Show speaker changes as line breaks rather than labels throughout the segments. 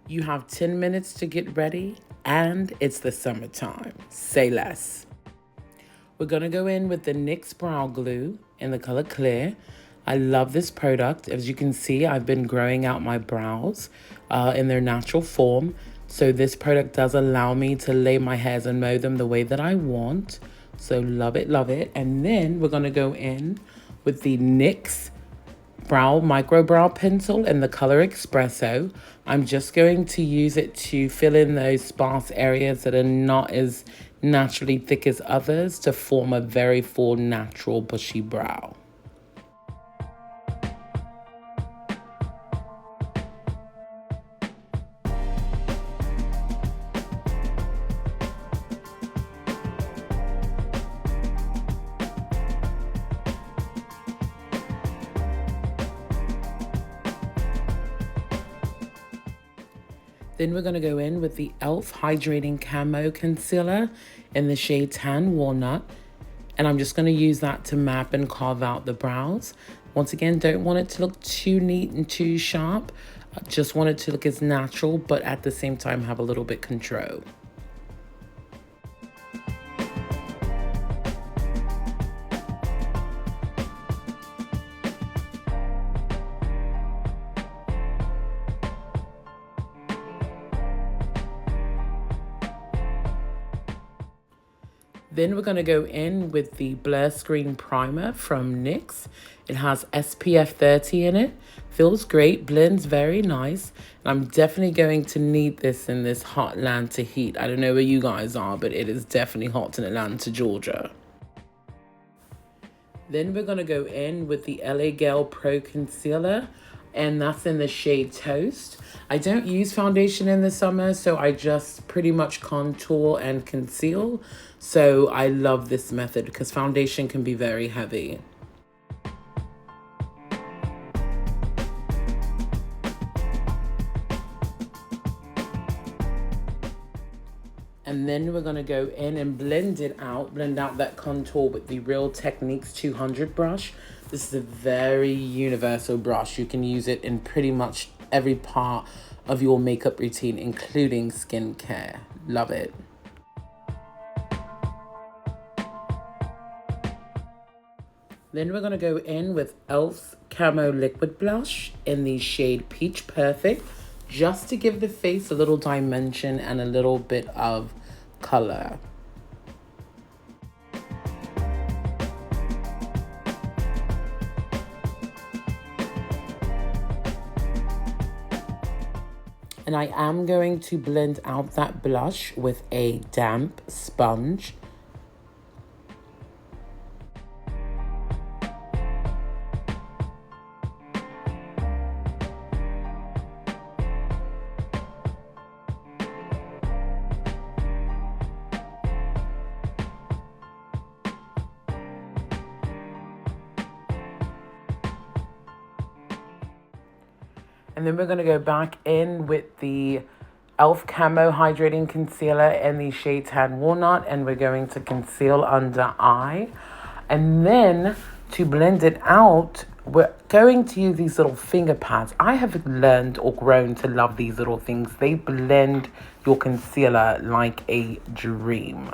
You have 10 minutes to get ready, and it's the summertime. Say less. We're gonna go in with the NYX Brow Glue in the color Clear. I love this product. As you can see, I've been growing out my brows in their natural form. So this product does allow me to lay my hairs and mow them the way that I want. So love it, love it. And then we're gonna go in with the NYX Brow Micro Brow Pencil in the color Espresso. I'm just going to use it to fill in those sparse areas that are not as naturally thick as others to form a very full, natural, bushy brow. Then we're going to go in with the e.l.f. Hydrating Camo Concealer in the shade Tan Walnut. And I'm just going to use that to map and carve out the brows. Once again, don't want it to look too neat and too sharp. I just want it to look as natural, but at the same time have a little bit control. Then we're going to go in with the Blur Screen Primer from NYX. It has SPF 30 in it. Feels great, blends very nice. And I'm definitely going to need this in this hot Atlanta heat. I don't know where you guys are, but it is definitely hot in Atlanta, Georgia. Then we're going to go in with the LA Girl Pro Concealer, and that's in the shade Toast. I don't use foundation in the summer, so I just pretty much contour and conceal. So I love this method because foundation can be very heavy. And then we're going to go in and blend out that contour with the Real Techniques 200 brush. This is a very universal brush. You can use it in pretty much every part of your makeup routine, including skincare. Love it. Then we're going to go in with e.l.f.'s Camo Liquid Blush in the shade Peach Perfect, just to give the face a little dimension and a little bit of color. And I am going to blend out that blush with a damp sponge. And then we're going to go back in with the e.l.f. Camo Hydrating Concealer in the shade Tan Walnut. And we're going to conceal under eye. And then to blend it out, we're going to use these little finger pads. I have learned or grown to love these little things. They blend your concealer like a dream.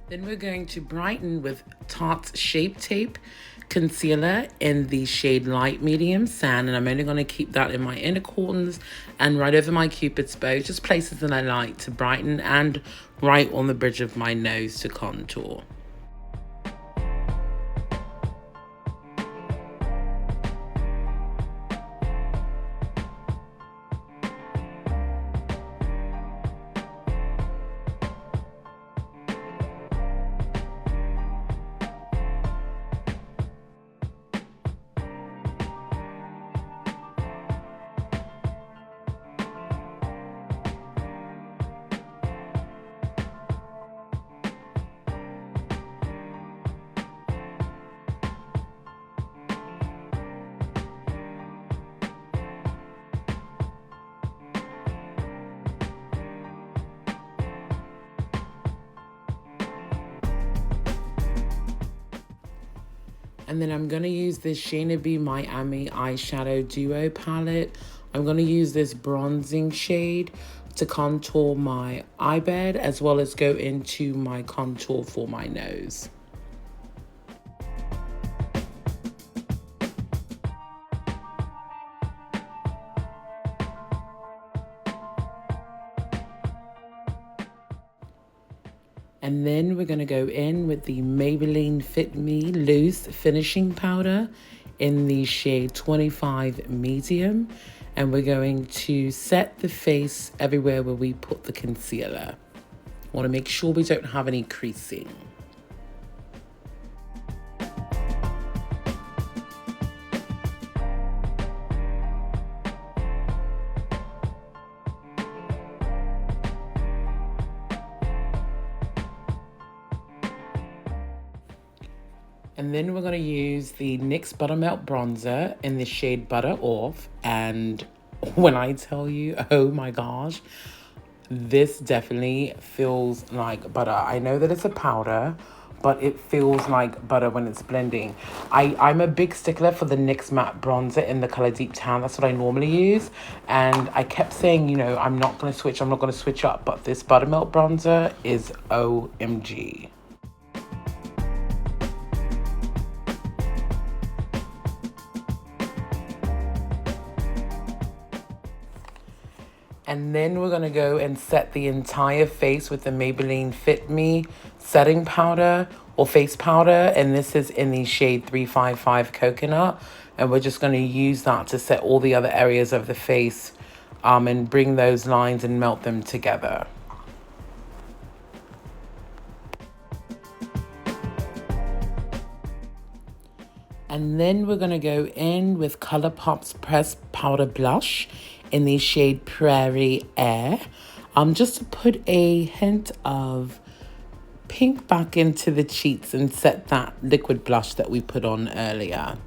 Then we're going to brighten with Tarte's Shape Tape Concealer in the shade Light Medium Sand. And I'm only going to keep that in my inner corners and right over my Cupid's bow, just places that I like to brighten, and right on the bridge of my nose to contour. And then I'm going to use this Shayna B Miami Eyeshadow Duo palette. I'm going to use this bronzing shade to contour my eyebed as well as go into my contour for my nose. And then we're going to go in with the Maybelline Fit Me Loose Finishing Powder in the shade 25 Medium. And we're going to set the face everywhere where we put the concealer. Want to make sure we don't have any creasing. And then we're going to use the NYX Buttermelt Bronzer in the shade Butter Off. And when I tell you, oh my gosh, this definitely feels like butter. I know that it's a powder, but it feels like butter when it's blending. I'm a big stickler for the NYX Matte Bronzer in the color Deep Tan. That's what I normally use. And I kept saying, you know, I'm not going to switch up. But this Buttermelt Bronzer is OMG. And then we're going to go and set the entire face with the Maybelline Fit Me setting powder or face powder. And this is in the shade 355 Coconut. And we're just going to use that to set all the other areas of the face and bring those lines and melt them together. And then we're going to go in with ColourPop's Pressed Powder Blush in the shade Prairie Air, just to put a hint of pink back into the cheeks and set that liquid blush that we put on earlier.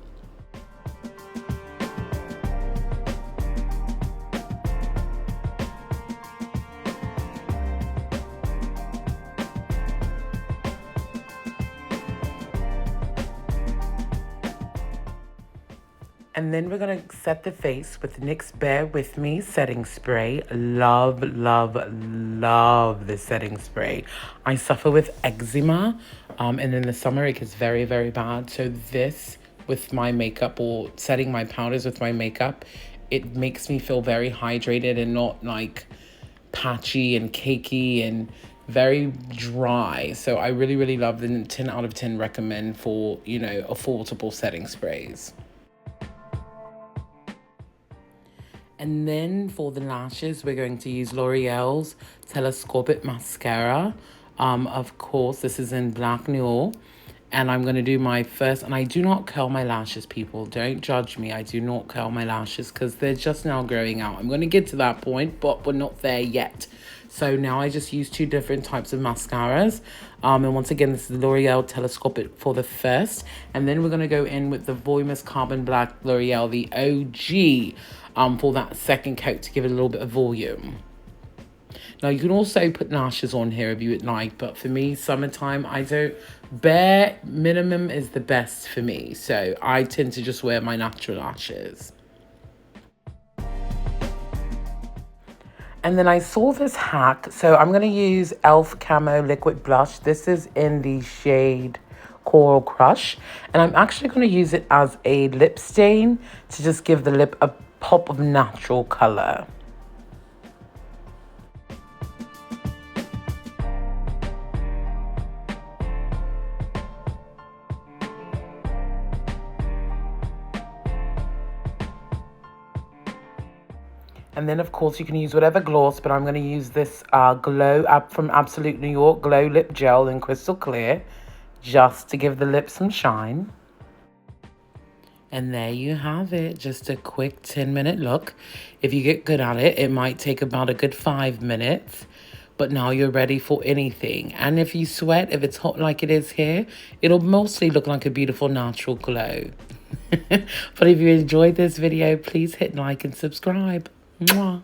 And then we're going to set the face with NYX Bear With Me setting spray. Love, love, love this setting spray. I suffer with eczema, and in the summer it gets very, very bad. So this with my makeup or setting my powders with my makeup, it makes me feel very hydrated and not like patchy and cakey and very dry. So I really, really love the 10 out of 10 recommend for, you know, affordable setting sprays. And then for the lashes, we're going to use L'Oreal's Telescopic Mascara. Of course, this is in Black Noir. And I'm going to do my first, and I do not curl my lashes, people. Don't judge me. I do not curl my lashes because they're just now growing out. I'm going to get to that point, but we're not there yet. So now I just use two different types of mascaras. And once again, this is L'Oreal Telescopic for the first. And then we're going to go in with the Voluminous Carbon Black L'Oreal, the OG, for that second coat to give it a little bit of volume. Now, you can also put lashes on here if you would like, but for me, summertime, I don't. Bare minimum is the best for me. So I tend to just wear my natural lashes. And then I saw this hack. So I'm going to use e.l.f. Camo Liquid Blush. This is in the shade Coral Crush. And I'm actually going to use it as a lip stain to just give the lip a pop of natural color. And then, of course, you can use whatever gloss, but I'm going to use this Glow Up from Absolute New York Glow Lip Gel in Crystal Clear, just to give the lips some shine. And there you have it, just a quick 10-minute look. If you get good at it, it might take about a good 5 minutes. But now you're ready for anything. And if you sweat, if it's hot like it is here, it'll mostly look like a beautiful natural glow. But if you enjoyed this video, please hit like and subscribe. Mwah.